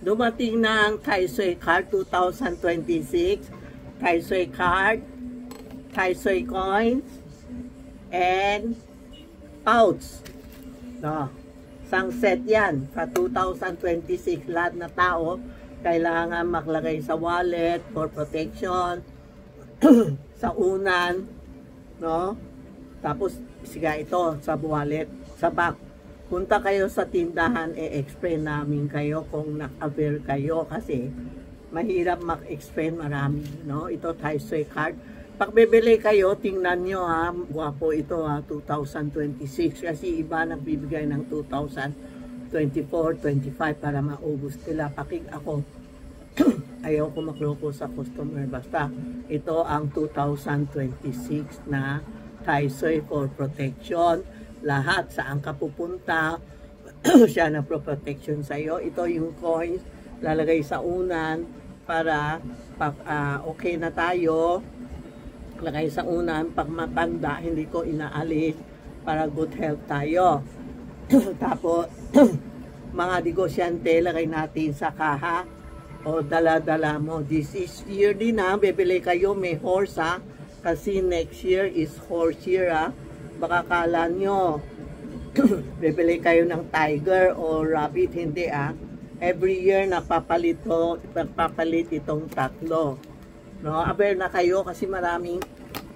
Dumating na ang Taisoy Card 2026, Taisoy Card, Taisoy Coins, and pouch. No, isang set yan sa 2026. Lahat na tao kailangan maglagay sa wallet for protection, sa unan, no? Tapos siga ito sa wallet, sa back. Punta kayo sa tindahan, explain namin kayo kung naka-avail kayo kasi mahirap mag-explain marami, no? Ito Taisoy Card. Pag bibili kayo, tingnan nyo ha, guwapo ito ha, 2026 kasi iba nagbibigay ng 2024, 25 para maubos nila. Pakig ako, ayaw ko makloko sa customer, basta ito ang 2026 na Taisoy for protection. Lahat saan ka pupunta, siya na pro-protection sa iyo. Ito yung coins, lalagay sa unan para pag okay na tayo, lagay sa unan, pag matanda, hindi ko inaalis para good health tayo. Tapos, mga negosyante, lagay natin sa kaha o dala-dala mo. This is year din ha, bibili kayo, may horse ha, kasi next year is horse year ha. Baka kala nyo, bibili kayo ng tiger o rabbit, hindi ah. Every year napapalit itong tatlo. No, aware na kayo kasi maraming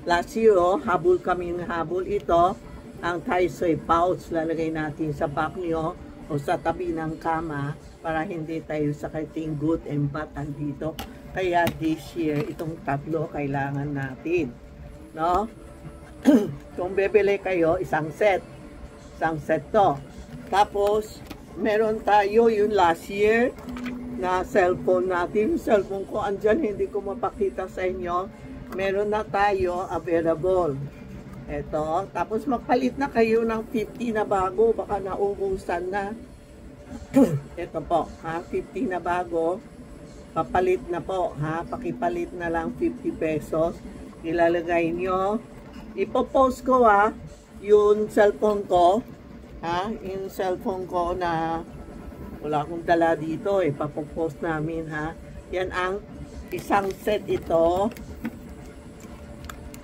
last year, habol kami ng habol ito. Ang Taisoy pouch, lalagay natin sa back nyo o sa tabi ng kama para hindi tayo sakating good and bad dito. Kaya this year, itong tatlo kailangan natin. No? Kung bibili kayo, isang set to. Tapos meron tayo yung last year na cellphone natin. Yung cellphone ko andyan, hindi ko mapakita sa inyo. Meron na tayo available. Ito, tapos magpalit na kayo ng 50 na bago, baka naubusan na. Ito po, ha, 50 na bago, papalit na po, ha, pakipalit na lang 50 pesos. Ilalagay nyo. Ipopost ko ha, yung cellphone ko, ha, yung cellphone ko na wala akong dala dito, ipapopost namin ha. Yan ang isang set ito,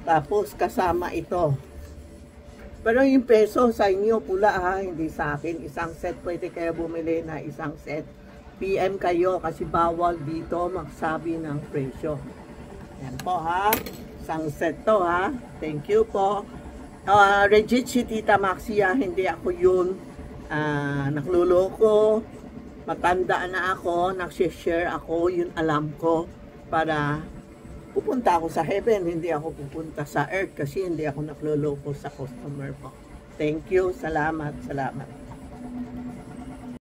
tapos kasama ito. Pero yung peso sa inyo pula ha, hindi sa akin. Isang set, pwede kayo bumili na isang set. PM kayo kasi bawal dito magsabi ng presyo. Yan po ha. Isang set to ha. Thank you po. Regit si Tita Maxia, hindi ako yun. Nagluloko. Matanda na ako. Nagsishare ako. Yun alam ko. Para pupunta ako sa heaven. Hindi ako pupunta sa earth kasi hindi ako nagluloko sa customer po. Thank you. Salamat. Salamat.